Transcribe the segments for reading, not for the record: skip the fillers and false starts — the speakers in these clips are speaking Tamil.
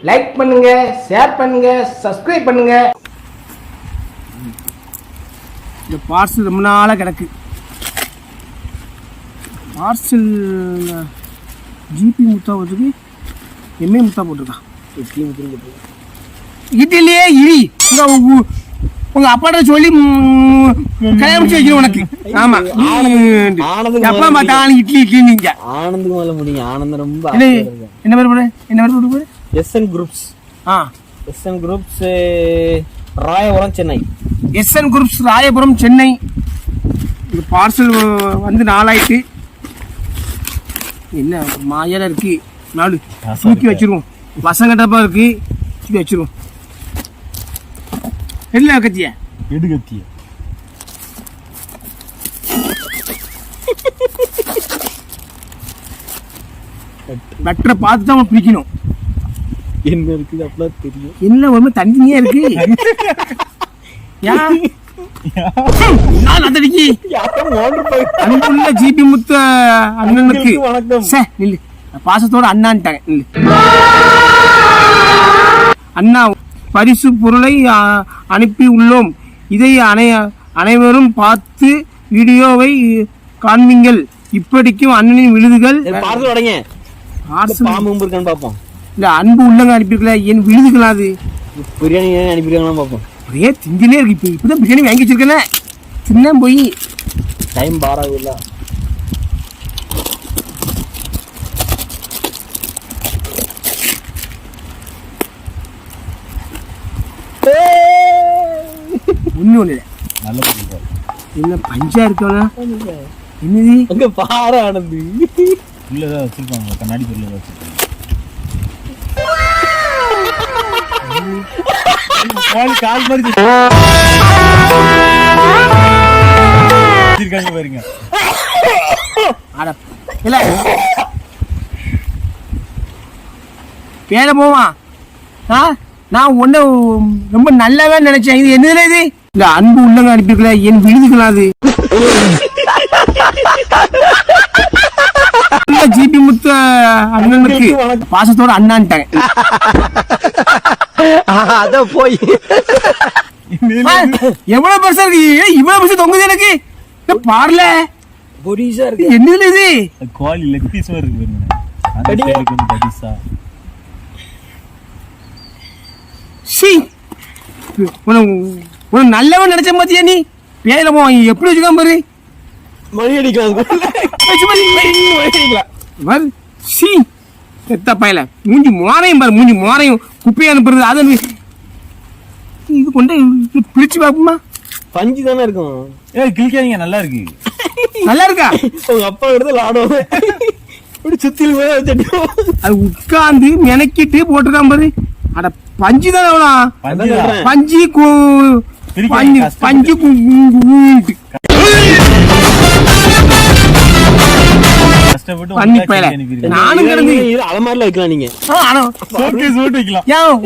லைக் பண்ணுங்க, ஷேர் பண்ணுங்க, சப்ஸ்கிரைப் பண்ணுங்க. இந்த பார்சல் ரொம்ப நாளாக கிடக்கு. பார்சல் ஜிபி முத்தா போட்டுருக்கு, எம்ஏ முத்தா போட்டிருக்கான். இட்லி முத்தா போட்டிருக்கான். இட்லியே இடி உங்க அப்பாட்ட சொல்லி கல்யாணம் வைக்கணும் உனக்கு. ஆமா, எப்ப பார்த்தாலும் இட்லி இட்லி. நீங்க ஆனந்துக்கு மேல முடியும். ஆனந்தம் ரொம்ப என்ன பேர் போடு, என்ன பேர் போட்டு போடு. SN groups. SN groups Royapuram Chennai. SN groups Royapuram Chennai. இந்த பார்சல் வந்து நாளாயிட்டு. என்ன மாயெல்லாம் இருக்கு, நாலு தூக்கி வச்சிருவோம். வசங்கட்டப்பா இருக்கு, தூக்கி வச்சிருவோம். என்ன கத்திய எடு கத்திய பட்டரை பார்த்து தான் பிடிக்கணும். என்ன இருக்குது அப்பலாம் தெரியும். என்ன ஒண்ணு தண்ணியே இருக்கு. அன்புள்ள ஜிபி முத்து அண்ணனுக்கு பாசத்தோட அண்ணான்ட்டாங்க. அண்ணா பரிசு பொருளை அனுப்பி உள்ளோம். இதை அனைவரும் பார்த்து வீடியோவை காண்பீங்கள். இப்படிக்கும் அண்ணனின் விழுதுகள் இல்ல, அன்பு உள்ளங்க அனுப்பிருக்கல, என் விழுதுகளா அது பிரியாணி அனுப்பிருக்காங்க பார்ப்போம். ஒரே திண்டிலே இருக்கு. இப்பதான் பிரியாணி வாங்கி வச்சிருக்கேன், சின்ன போய் டைம் பாராது. ஒண்ணு ஒண்ணு என்ன பஞ்சா இருக்கா? என்னது அங்க பாற ஆனது உள்ளதான் வச்சிருப்பாங்க, கண்ணாடி பொருள் வச்சிருப்பாங்க. கால் மாதிரி பாருங்க. இல்ல பேர போவா. நான் ஒண்ணு ரொம்ப நல்லாவே நினைச்சேன். இது என்னதுல இது? இல்ல, அன்பு உள்ளங்க அனுப்பிருக்கல, என் விழுதுகளா அது ஜிபி முத்து அண்ணனுக்கு பாசத்தோட அண்ணான்ட்டாங்க. அத போய் எவ்வளவு பெருசா இருக்கு, இவ்வளவு பெருசா தொங்குது எனக்கு. பாருல என்னது இது? கோழி லெக் பீஸ் மாதிரி இருக்கு. நல்லவன் நினைச்ச பாத்தியா நீ? பேர எப்படி வச்சுக்காம பாரு. மணி அடிக்கலாம். பையல மூஞ்சி மோரையும் பாரு, மூஞ்சி மோரையும் குப்பையை அனுப்புறது. அதை இது கொண்டு பிரிச்சு பாப்போமா? பஞ்சு தானே இருக்கும். கிளிக்காதீங்க, நல்லா இருக்கு. நல்லா இருக்கா? உங்க அப்பா எடுத்து ஆடும் சுத்தில அது உட்கார்ந்து மெனக்கிட்டு போட்டுருக்கான் பாரு. அட பஞ்சு தானே, பஞ்சு பஞ்சு நானும் அலமாரில வைக்கலாம். நீங்க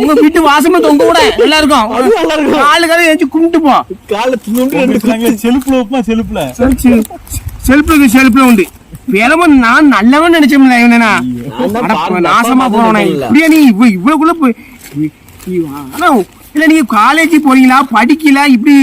உங்க வீட்டு வாசமே தொங்க கூட நல்லா இருக்கும். காலு கால ஏஞ்சி கும்பிட்டு போ. செல்ஃப்ல உண்டு. வேலவன் நான் நல்லவன் நினைச்சேன். நாசமா போன இப்படியா நீ இவ்வளவுக்குள்ள போய்? இல்ல, நீங்க காலேஜ் போறீங்களா, படிக்கல? இப்படி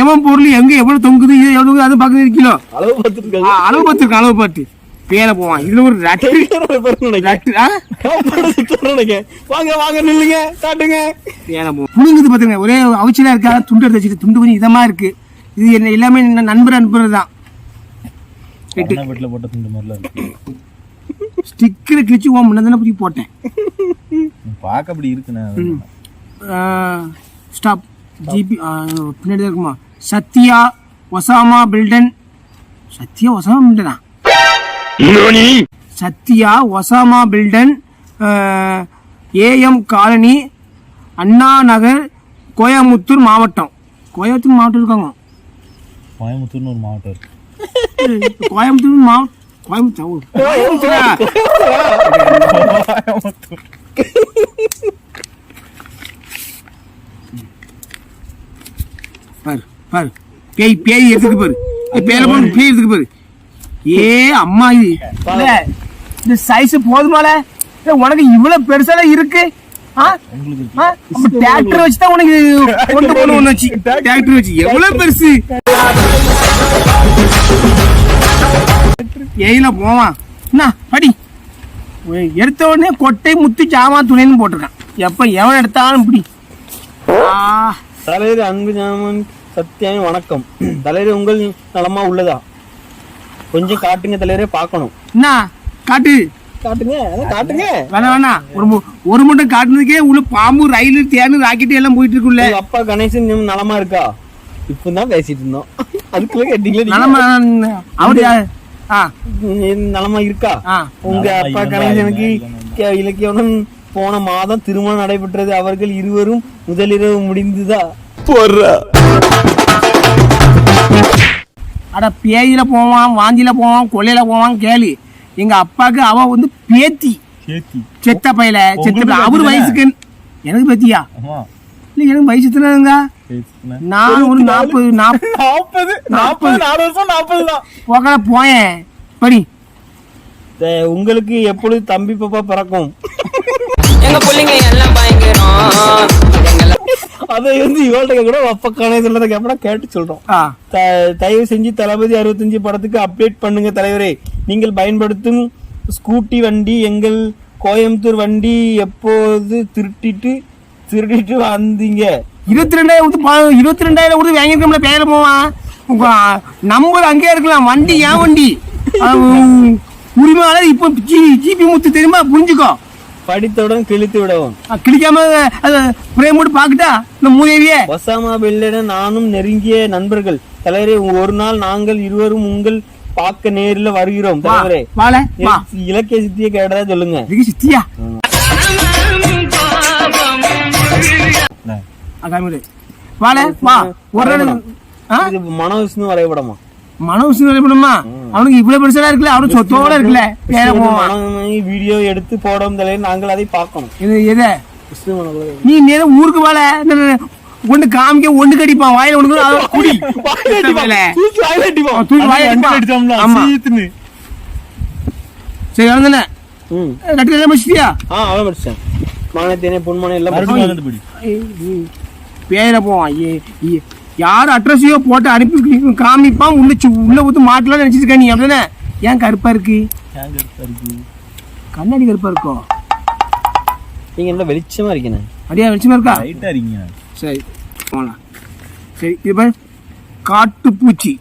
எவன் பொருள் எங்க எவ்வளவு தொங்குது, எவ்வளவு அது பாக்குறது இருக்கீங்களோ? அளவு பார்த்துருக்கேன், அளவு பார்த்து பேர போவான். இதுல ஒரு புழுங்குது பாத்துங்க. ஒரே அவிச்சலா இருக்கா, துண்டு எடுத்து வச்சுட்டு. துண்டு கொஞ்சம் இதமா இருக்கு. இது என்ன எல்லாமே நண்பர் அனுப்புறதுதான். ஸ்டிக்கரை கிழிச்சு முன்னதானே புத்தி போட்டேன். பாக்க அப்படி இருக்கு. ஸ்டாப் ஜிபி பின்னாடி இருக்குமா? சத்யா ஒசாமா பில்டன். சத்யா ஒசாமா பில்டனா? சத்யா ஒசாமா building, AM colony, Anna Nagar, Coimbatore மாவட்டம். கோயமுத்தூர் மாவட்டம் இருக்காங்க. கோயமுத்தூர்னு ஒரு மாவட்டம் இருக்கு. கோயமுத்தூர் மாவட்டம். கோயமுத்தூர் பாரு பாரு. பேய் பேய் எடுத்துக்கு பாரு. பேர போட்டு பேய் எடுத்துக்கு பாரு. ஏ அம்மா, இது இந்த சைஸ் போதுமால? உனக்கு இவ்வளவு பெருசால இருக்கு. டிராக்டர் வச்சுதான் உனக்கு கொண்டு போகணும் வச்சு டிராக்டர் வச்சு எவ்வளவு பெருசு ஏயில போவான் என்ன படி எடுத்த உடனே கொட்டை முத்து ஜாமான் துணைன்னு போட்டிருக்கான் எப்ப எவன் எடுத்தாலும் இப்படி தலைவர் அன்பு ஞானமன் சத்தியாமி வணக்கம். தலைவர் உங்கள் நலமா உள்ளதா? கொஞ்சம் காட்டுங்க தலைவரே, பார்க்கணும். என்ன காட்டு காட்டுங்க காட்டுங்க. வேணாம் ஒரு மட்டும் காட்டுனதுக்கே உள்ள பாம்பு ரயில் தேனு ராக்கெட் எல்லாம் போயிட்டு இருக்குல்ல. அப்பா கணேசன் நலமா இருக்கா? இப்பதான் பேசிட்டு இருந்தோம், அதுக்குள்ள கேட்டீங்களா? நலமா அவரு நலமா இருக்கா? உங்க அப்பா கணேசனுக்கு இலக்கியவுடன் போன மாதம் திருமணம் நடைபெற்றது. அவர்கள் இருவரும் முதலிரவு முடிந்துதா? அட பேயில போவான், வாந்தியில போவான், கொள்ளையில போவான். கேளு, எங்க அப்பாக்கு அவ வந்து பேத்தி செத்த பையில செத்த. அவரு வயசுக்கு எனக்கு பேத்தியா? இல்ல எனக்கு வயசு தானங்க. நான் ஒரு 40 போகல போயேன். படி, உங்களுக்கு எப்பொழுது தம்பி பாப்பா பிறக்கும்? எங்க பிள்ளைங்க எல்லாம் பயங்கரம். அதை வந்து இவள்கிட்ட கூட அப்பா கணேசன் கேப்பா கேட்டு சொல்றோம். தயவு செஞ்சு தளபதி 65 படத்துக்கு அப்டேட் பண்ணுங்க தலைவரே. நீங்கள் பயன்படுத்தும் ஸ்கூட்டி வண்டி எங்கள் கோயம்புத்தூர் வண்டி எப்போது திருட்டிட்டு வந்தீங்க? 22,000 கொடுத்து வாங்கிருக்கோம்ல. பேர போவான் நம்பர் அங்கேயே இருக்கலாம். வண்டி ஏன் வண்டி உரிமையாளர் இப்ப ஜிபி முத்து தெரியுமா? புரிஞ்சுக்கோ. படித்தவுடன் கிழித்து விடவும். கிழிக்காம பிரேம் போட்டு பாக்கிட்டா இந்த மூதேவியே. ஒசாமா பில்டன் நானும் நெருங்கிய நண்பர்கள் தலைவரே. ஒரு நாள் நாங்கள் இருவரும் உங்கள் பார்க்க நேரில் வருகிறோம் தலைவரே. இலக்கிய சித்திய கேட்டதா சொல்லுங்க. சித்தியா மனோவிஷ்ணு வரைபடமா? மனோவிஷ்ணு வரைபடமா? அவனுக்கு இவ்வளவு பெருசா இருக்குல்ல, அவனுக்கு சொத்தோட இருக்குல்ல. வீடியோ எடுத்து போடும் தலைவர், நாங்கள் அதை பார்க்கணும். நீ நேரம் ஊருக்கு வாழ ஒண்ணு காமிக்க ஒண்ணு கடிப்பான் வாயில ஒண்ணு குடி சரி வந்தானே கட்டி முடிச்சிட்டியா? முடிச்சேன். மானத்தேனே பொன்மானே எல்லாம் பேர போவான். யாரு அட்ரஸையோ போட்டு அனுப்பி காமிப்பான். உள்ள ஊத்து மாட்டலாம் நினைச்சிருக்க நீ. அப்படின்னா ஏன் கருப்பா இருக்கு? கண்ணாடி கருப்பா இருக்கும். நீங்க என்ன வெளிச்சமா இருக்கீங்க? அப்படியா வெளிச்சமா இருக்கா? சரி போலாம். சரி இப்ப காட்டுப்பூச்சி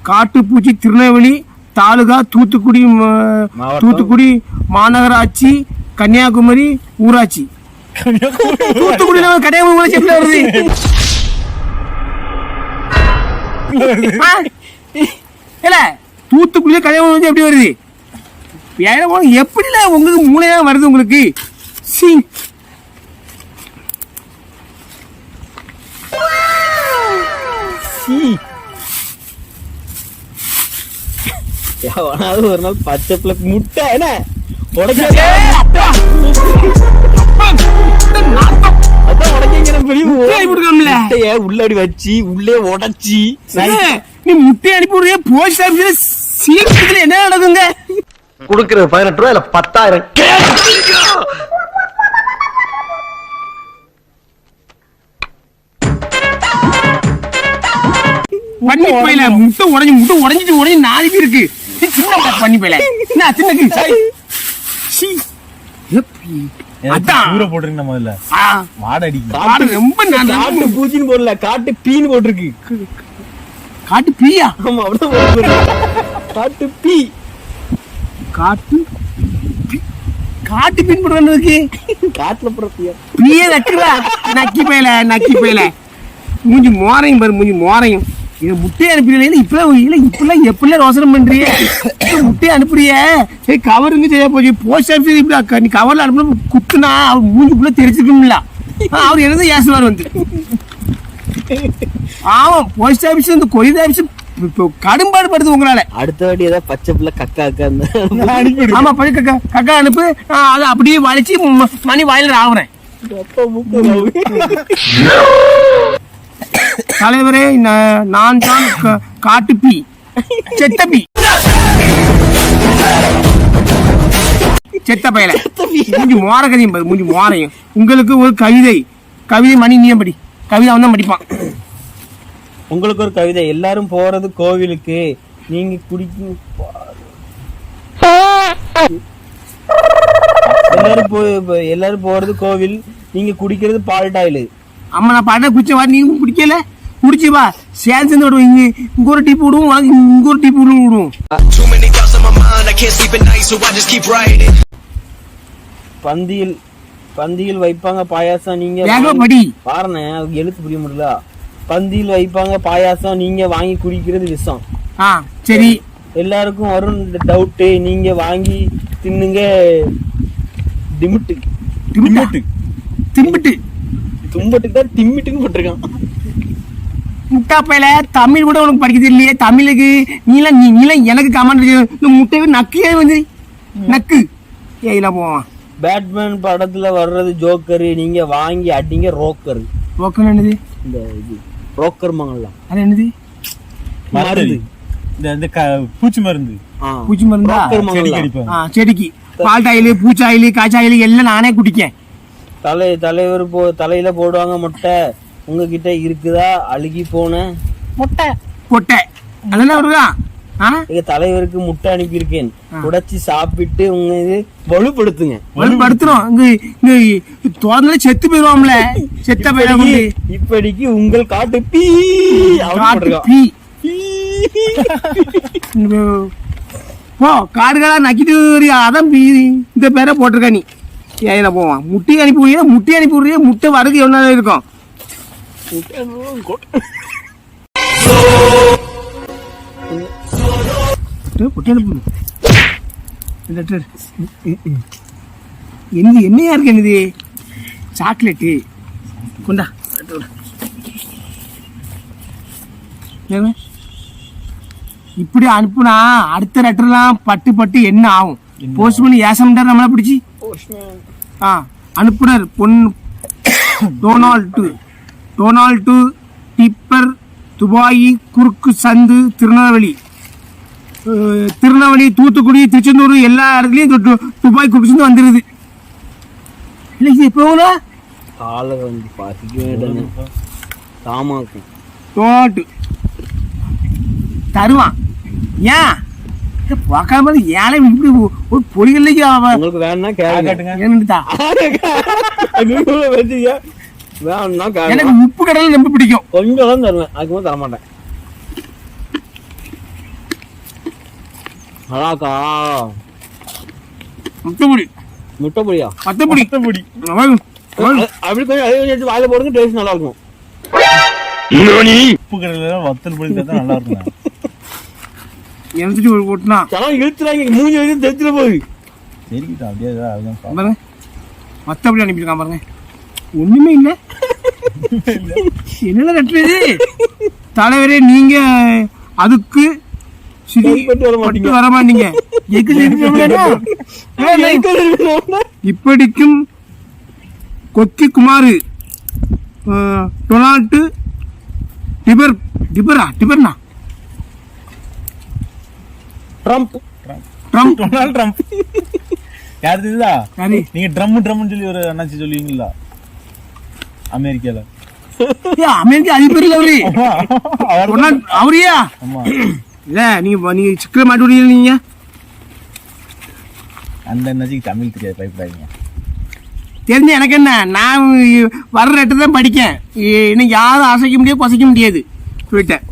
காட்டுப்பூச்சி திருநெல்வேலி தாலுகா தூத்துக்குடி மாநகராட்சி கன்னியாகுமரி ஊராட்சி. தூத்துக்குடியில கன்னியாகுமரி ஊராட்சி எப்படி வருது? இல்ல தூத்துக்குடியில கன்னியாகுமரி ஊராட்சி எப்படி வருது? எப்படில உங்களுக்கு மூளையா வருது உங்களுக்கு? ஒரு நாள் பச்சை பிள்ளை முட்டை என்ன உள்ளடி வச்சு உள்ளே உடைச்சி நீ முட்டை அனுப்பி போஸ்ட் ஆபீஸ்ல சீக்கிரத்துல என்ன நடக்குங்க? கொடுக்கிறது 18 ரூபாய் இல்ல 10,000. பண்ணி போயில முட்டை உடைஞ்சிட்டு 4 பேர் இருக்கு. பண்ணி போயில காட்டு பூச்சின்னு போடல, காட்டு பீன்னு போட்டிருக்கு. காட்டு பீயா? காட்டு பீ காட்டு பீன் போடுறதுக்கு காட்டுல போடுற பீய நக்கி போயில மூஞ்சி மோரையும் பாரு, மூஞ்சி மோரையும். இது முட்டையை அனுப்பிடுறீங்க இப்பெல்லாம் எப்படிலாம் ரோசனம் பண்றீங்க? முட்டையை அனுப்புறிய சரி கவருங்க சரியா போச்சு. போஸ்ட் ஆஃபீஸ் இப்படி நீ கவர்ல அனுப்பணும் குத்துனா அவர் மூஞ்சிக்குள்ள தெரிஞ்சுக்கணும்ல. அவர் என்னதான் ஏசுவார் வந்து. ஆமா போஸ்ட் ஆஃபீஸ் இந்த கொரியர் ஆஃபீஸ் கடும்பாடு படுது உங்களால. அடுத்த வாட்டி ஏதாவது பச்சை பிள்ளை கக்கா ஆமா கக்கா அனுப்பு. அதை அப்படியே வலிச்சு மணி வாயில ஆகுறேன். தலைவரே நான் தான் காட்டுப்பி செத்தப்பி. செத்த பயல மூஞ்சி மோர கதையும் பாரு, மூஞ்சி மோரையும். உங்களுக்கு ஒரு கவிதை மணி நீ படி, கவிதை அவன் தான் படிப்பான். உங்களுக்கு ஒரு கவிதை. எல்லாரும் போறது கோவிலுக்கு, நீங்க குடிக்கும் எல்லாரும் போறது கோவில், நீங்க குடிக்கிறது பால்டாயில். அம்மா நான் பாட்டா குச்ச வாரி நீ குடிக்கல, குடிச்சு வா சேர்ந்து விடுவோம். இங்க ஒரு டீப் விடுவோம், உனக்கு இங்க ஒரு டீப் விடுவோம். பந்தியில் வைப்பாங்க பாயாசம், நீங்க படி பாருங்க, எழுத்து புரிய முடியல. பந்தியில் வைப்பாங்க பாயாசம், நீங்க வாங்கி குடிக்கிறது விஷம். சரி, எல்லாருக்கும் வரும் டவுட்டு, நீங்க வாங்கி தின்னுங்க டிமிட்டு. திம்பிட்டு தும்பட்டுக்கு தான் திம்மிட்டுன்னு போட்டிருக்கான். முட்டா பையில தமிழ் கூட உனக்கு படிக்க தெரியலையே. தமிழுக்கு நீலாம் எனக்கு கமெண்ட் இந்த முட்டையை நக்கியே வந்து நக்கு ஏல போவான். பேட்மேன் படத்துல வர்றது ஜோக்கரு, நீங்க வாங்கி அடிங்க ரோக்கர். ரோக்கர் என்னது? இந்த இது ரோக்கர் மங்கலாம். அது என்னது? மருந்து. இந்த பூச்சி மருந்து. பூச்சி மருந்தா? செடிக்கு பால்டாயில், பூச்சாயில், காய்ச்சாயில் எல்லாம் நானே குடிக்கேன். தலைவர் தலையில போடுவாங்க முட்டை. உங்ககிட்ட இருக்குதா அழுகி போன முட்டை? கொட்டை அதெல்லாம் வருதா? எங்க தலைவருக்கு முட்டை அனுப்பியிருக்கேன், உடைச்சி சாப்பிட்டு உங்க இது வலுப்படுத்துங்க. வலுப்படுத்துறோம். இங்க தோறதுல செத்து போயிருவோம்ல, செத்த போயிடும். இப்படிக்கு உங்கள் காட்டு பீ போ காடுகளா நக்கிட்டு அதான் இந்த பேரை போட்டிருக்க. நீ ஏல போவான். முட்டை அனுப்பி விடுறியா? முட்டை வரது எவ்வளவு நேரம் இருக்கும்? என்னையா இருக்கு? என்னது சாக்லேட்டு? கொண்டா. இப்படி அனுப்புனா அடுத்த லெட்டர்லாம் பட்டு என்ன ஆகும்? போஸ்ட் பண்ணி ஏசம்டர் நம்மள பிடிச்சி அனுப்புனர் பொண்ணு டொனால்டு டிப்பர் துபாயி குறுக்கு சந்து திருநெல்வேலி தூத்துக்குடி திருச்செந்தூர் எல்லா இடத்துலயும் துபாய் குறுக்கு சந்து வந்துருது. இல்ல இது எப்போ காலை வந்து பாசிக்க தாமாக்கும் தோட்டு தருவான். ஏன் பார்க்காம ஏழை இப்படி ஒரு பொறிகளுக்கு உங்களுக்கு வேணும்னா கேட்டுங்க. எனக்கு உப்பு கடல் ரொம்ப பிடிக்கும். கொஞ்சம் தான் தருவேன், அதுக்கு தரமாட்டேன். அதாக்கா முட்டைப்பொடியா? மத்தப்பொடி அப்படி கொஞ்சம் அதே கொஞ்சம் வாயில போடுங்க, டேஸ்ட் நல்லா இருக்கும். உப்பு கடல வத்தல் பொடி தான் நல்லா இருக்கும். எழுத்துட்டு போட்டுனா இழுத்துறாங்க, மூஞ்சி வரைக்கும் தெரிஞ்சிட போகுது. சரிக்கிட்டா அப்படியே பாருங்க, மத்தபடி அனுப்பியிருக்கான் பாருங்க. ஒண்ணுமே இல்ல. என்ன கட்டுறது தலைவரே? நீங்க அதுக்கு வர மாட்டீங்க. இப்படிக்கும் கொக்கி குமாரு டொனால்டு டிபர்னா ட்ரம்ப் யாரு தெரியுதா? நீங்க ட்ரம்னு சொல்லி ஒரு அண்ணாச்சி சொல்லுவீங்களா அமெரிக்கால? அமெரிக்கா அதிபர்ல அவரையா? இல்ல நீங்க சிக்கல மாட்டி விடுறீங்க. நீங்க அந்த அண்ணாச்சிக்கு தமிழ் தெரியாது, பயப்படாதீங்க. தெரிஞ்ச எனக்கு என்ன, நான் வர்ற இடத்துல தான் படிக்கேன். இன்னும் யாரும் அசைக்க முடியாது, கொசைக்க முடியாது. போயிட்டேன்.